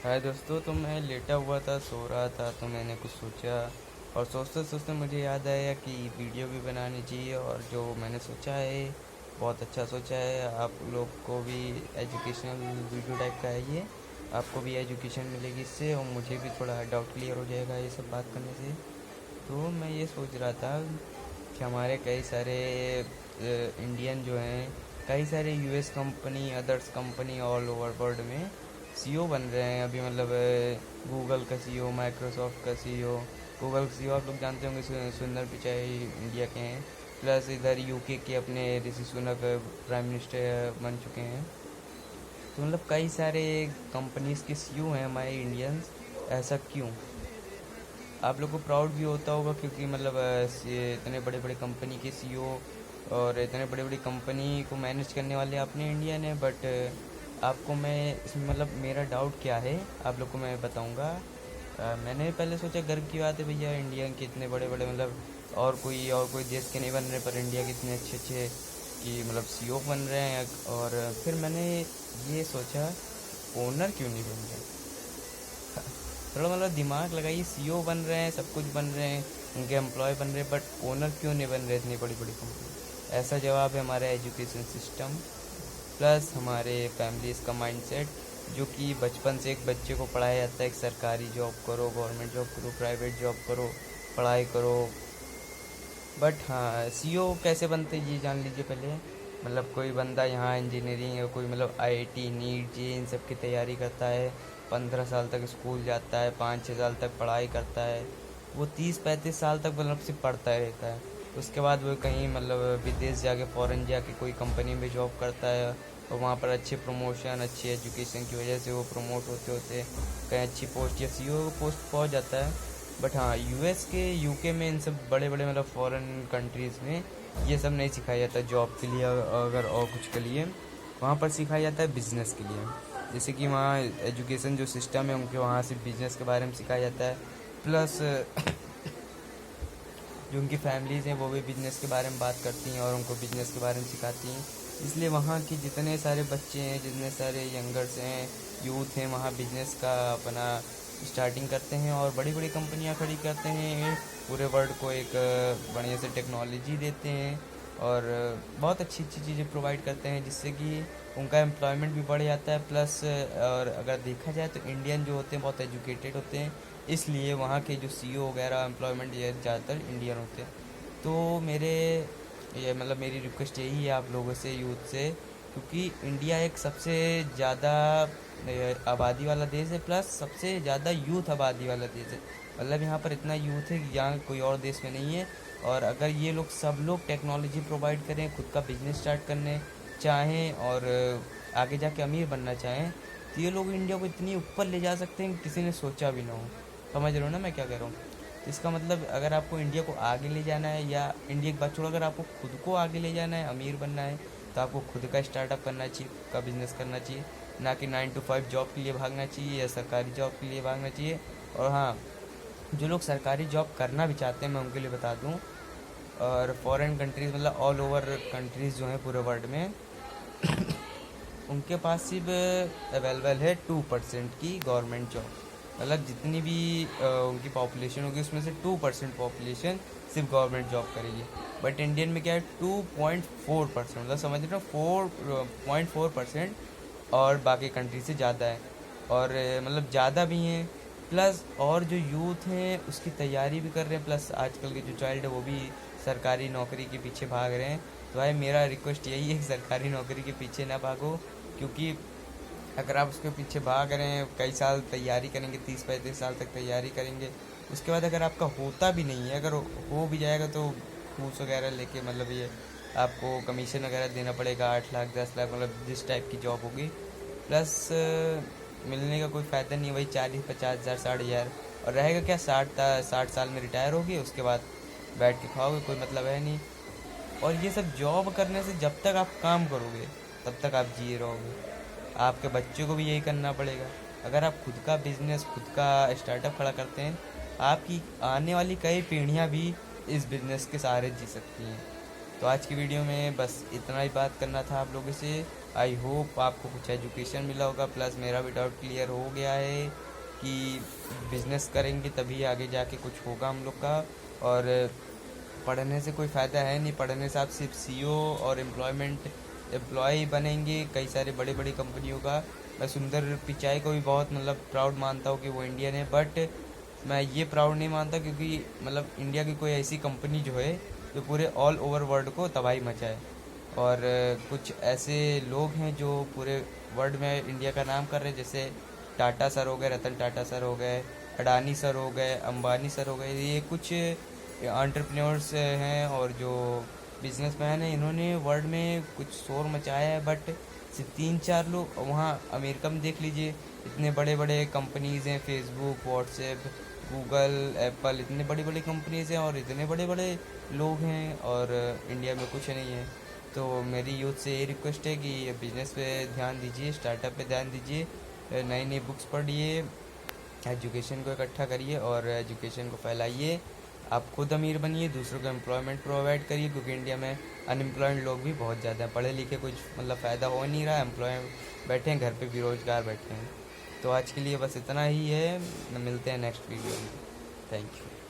हाय दोस्तों, तो मैं लेटा हुआ था, सो रहा था, तो मैंने कुछ सोचा और सोचते सोचते मुझे याद आया कि वीडियो भी बनानी चाहिए। और जो मैंने सोचा है बहुत अच्छा सोचा है। आप लोग को भी एजुकेशनल वीडियो टाइप का है ये। आपको भी एजुकेशन मिलेगी इससे और मुझे भी थोड़ा डाउट क्लियर हो जाएगा ये सब बात करने से। तो मैं ये सोच रहा था कि हमारे कई सारे इंडियन जो हैं, कई सारे US company, others company all over world में सीईओ बन रहे हैं अभी। मतलब गूगल का सीईओ, माइक्रोसॉफ्ट का सीईओ। गूगल का सीईओ आप लोग जानते होंगे, सुंदर पिचाई इंडिया के हैं। प्लस इधर यूके के अपने ऋषि सुनक प्राइम मिनिस्टर बन चुके हैं। तो मतलब कई सारे कंपनीज के सीईओ हैं हमारे इंडियंस। ऐसा क्यों? आप लोग को प्राउड भी होता होगा क्योंकि मतलब ये इतने बड़े बड़े कंपनी के सीईओ और इतने बड़े बड़ी कंपनी को मैनेज करने वाले अपने इंडियन है। बट आपको मैं इसमें मतलब मेरा डाउट क्या है आप लोग को मैं बताऊंगा। मैंने पहले सोचा गर्व की बात है भैया, इंडिया के इतने बड़े बड़े मतलब और कोई देश के नहीं बन रहे, पर इंडिया के इतने अच्छे अच्छे कि मतलब सीईओ बन रहे हैं। और फिर मैंने ये सोचा ओनर क्यों नहीं बन रहे। थोड़ा मतलब दिमाग लगाइए, सीईओ बन रहे हैं, सब कुछ बन रहे हैं, उनके एम्प्लॉय बन रहे हैं, बट ओनर क्यों नहीं बन रहे इतनी बड़ी बड़ी कंपनी। ऐसा जवाब है हमारा एजुकेशन सिस्टम प्लस हमारे फैमिलीज का माइंडसेट, जो कि बचपन से एक बच्चे को पढ़ाया जाता है कि सरकारी जॉब करो, गवर्नमेंट जॉब करो, प्राइवेट जॉब करो, पढ़ाई करो। बट हाँ, सीईओ कैसे बनते ये जान लीजिए पहले। मतलब कोई बंदा यहाँ इंजीनियरिंग या कोई मतलब आईआईटी, नीट, जे इन सब की तैयारी करता है, 15 साल तक स्कूल जाता है, 5-6 साल तक पढ़ाई करता है, वो 30-35 साल तक मतलब सिर्फ पढ़ता ही रहता है। उसके बाद वो कहीं मतलब विदेश जाके, फॉरेन जाके कोई कंपनी में जॉब करता है और वहाँ पर अच्छे प्रमोशन, अच्छी एजुकेशन की वजह से वो प्रमोट होते होते कहीं अच्छी पोस्ट या सीईओ पोस्ट पहुँच जाता है। बट हाँ, यूएस के, यूके में, इन सब बड़े बड़े मतलब फॉरेन कंट्रीज़ में ये सब नहीं सिखाया जाता जॉब के लिए अगर और कुछ के लिए। वहाँ पर सिखाया जाता है बिजनेस के लिए। जैसे कि वहाँ एजुकेशन जो सिस्टम है उनके वहाँ से बिजनेस के बारे में सिखाया जाता है। प्लस जो उनकी फैमिलीज़ हैं वो भी बिजनेस के बारे में बात करती हैं और उनको बिजनेस के बारे में सिखाती हैं। इसलिए वहाँ की जितने सारे बच्चे हैं, जितने सारे यंगर्स हैं, यूथ हैं, वहाँ बिजनेस का अपना स्टार्टिंग करते हैं और बड़ी बड़ी कंपनियाँ खड़ी करते हैं। पूरे वर्ल्ड को एक बढ़िया से टेक्नोलॉजी देते हैं और बहुत अच्छी अच्छी चीज़ें प्रोवाइड करते हैं, जिससे कि उनका एम्प्लॉयमेंट भी बढ़ जाता है। प्लस और अगर देखा जाए तो इंडियन जो होते हैं बहुत एजुकेटेड होते हैं, इसलिए वहाँ के जो सीईओ वगैरह एम्प्लॉयमेंट ये ज़्यादातर इंडियन होते हैं। तो मेरी रिक्वेस्ट यही है आप लोगों से, यूथ से, क्योंकि इंडिया एक सबसे ज़्यादा आबादी वाला देश है, प्लस सबसे ज़्यादा यूथ आबादी वाला देश है। मतलब यहाँ पर इतना यूथ है कि यहाँ कोई और देश में नहीं है। और अगर ये लोग सब लोग टेक्नोलॉजी प्रोवाइड करें, खुद का बिजनेस स्टार्ट करने चाहें और आगे जाके अमीर बनना चाहें, तो ये लोग इंडिया को इतनी ऊपर ले जा सकते हैं कि किसी ने सोचा भी ना हो। समझ रहे हो ना मैं क्या कह रहा हूँ? तो इसका मतलब अगर आपको इंडिया को आगे ले जाना है, या इंडिया की बात छोड़ो, अगर आपको खुद को आगे ले जाना है, अमीर बनना है, तो आपको खुद का स्टार्टअप करना चाहिए, खुद का बिजनेस करना चाहिए। ना कि 9 to 5 जॉब के लिए भागना चाहिए या सरकारी जॉब के लिए भागना चाहिए। और हाँ, जो लोग सरकारी जॉब करना भी चाहते हैं मैं उनके लिए बता दूँ, और फॉरेन कंट्रीज़ मतलब ऑल ओवर कंट्रीज़ जो हैं पूरे वर्ल्ड में, उनके पास सिर्फ अवेलेबल है 2% की गवर्नमेंट जॉब। मतलब जितनी भी उनकी पॉपुलेशन होगी उसमें से 2% पॉपुलेशन सिर्फ गवर्नमेंट जॉब करेगी। बट इंडियन में क्या है, 2.4%, मतलब समझ रहे हो, 4.4%। और बाकी कंट्री से ज़्यादा है और मतलब ज़्यादा भी हैं। प्लस और जो यूथ हैं उसकी तैयारी भी कर रहे हैं, प्लस आजकल के जो चाइल्ड है वो भी सरकारी नौकरी के पीछे भाग रहे हैं। तो भाई मेरा रिक्वेस्ट यही है कि सरकारी नौकरी के पीछे ना भागो, क्योंकि अगर आप उसके पीछे भाग रहे हैं, कई साल तैयारी करेंगे, 30-35 साल तक तैयारी करेंगे, उसके बाद अगर आपका होता भी नहीं है, अगर हो भी जाएगा तो घूस वगैरह लेके मतलब ये आपको कमीशन वगैरह देना पड़ेगा, 8 लाख 10 लाख, मतलब जिस टाइप की जॉब होगी। प्लस मिलने का कोई फ़ायदा नहीं है, वही 40-50 हज़ार, 60 हज़ार। और रहेगा क्या, 60 साल में रिटायर होगी, उसके बाद बैठ के खाओगे, कोई मतलब है नहीं। और ये सब जॉब करने से जब तक आप काम करोगे तब तक आप जिए रहोगे। आपके बच्चों को भी यही करना पड़ेगा। अगर आप खुद का बिजनेस, खुद का स्टार्टअप खड़ा करते हैं, आपकी आने वाली कई पीढ़ियां भी इस बिजनेस के सहारे जी सकती हैं। तो आज की वीडियो में बस इतना ही बात करना था आप लोगों से। आई होप आपको कुछ एजुकेशन मिला होगा, प्लस मेरा भी डाउट क्लियर हो गया है कि बिजनेस करेंगे तभी आगे जाके कुछ होगा हम लोग का। और पढ़ने से कोई फ़ायदा है नहीं, पढ़ने से आप सिर्फ सीईओ और एम्प्लॉय बनेंगे कई सारे बड़ी बड़ी कंपनियों का। मैं सुंदर पिचाई को भी बहुत मतलब प्राउड मानता हूँ कि वो इंडियन है, बट मैं ये प्राउड नहीं मानता क्योंकि मतलब इंडिया की कोई ऐसी कंपनी जो है जो पूरे ऑल ओवर वर्ल्ड को तबाही मचाए। और कुछ ऐसे लोग हैं जो पूरे वर्ल्ड में इंडिया का नाम कर रहे हैं, जैसे टाटा सर हो गए, रतन टाटा सर हो गए, अडानी सर हो गए, अंबानी सर हो गए। ये कुछ एंटरप्रेन्योर्स हैं और जो बिजनेसमैन हैं, इन्होंने वर्ल्ड में कुछ शोर मचाया है, बट सिर्फ 3-4 लोग। वहाँ अमेरिका में देख लीजिए, इतने बड़े बड़े कंपनीज़ हैं, फेसबुक, व्हाट्सएप, गूगल, एप्पल, इतने बड़ी बड़ी कंपनीज़ हैं और इतने बड़े बड़े लोग हैं, और इंडिया में कुछ नहीं है। तो मेरी यूथ से ये रिक्वेस्ट है कि बिज़नेस पे ध्यान दीजिए, स्टार्टअप पे ध्यान दीजिए, नई नई बुक्स पढ़िए, एजुकेशन को इकट्ठा करिए और एजुकेशन को फैलाइए। आप खुद अमीर बनिए, दूसरों को एम्प्लॉयमेंट प्रोवाइड करिए, क्योंकि इंडिया में अनएम्प्लॉयड लोग भी बहुत ज़्यादा हैं, पढ़े लिखे कुछ मतलब फ़ायदा हो नहीं रहा, एम्प्लॉय बैठे हैं घर पे, बेरोज़गार बैठे हैं। तो आज के लिए बस इतना ही है, मिलते हैं नेक्स्ट वीडियो में। Thank you.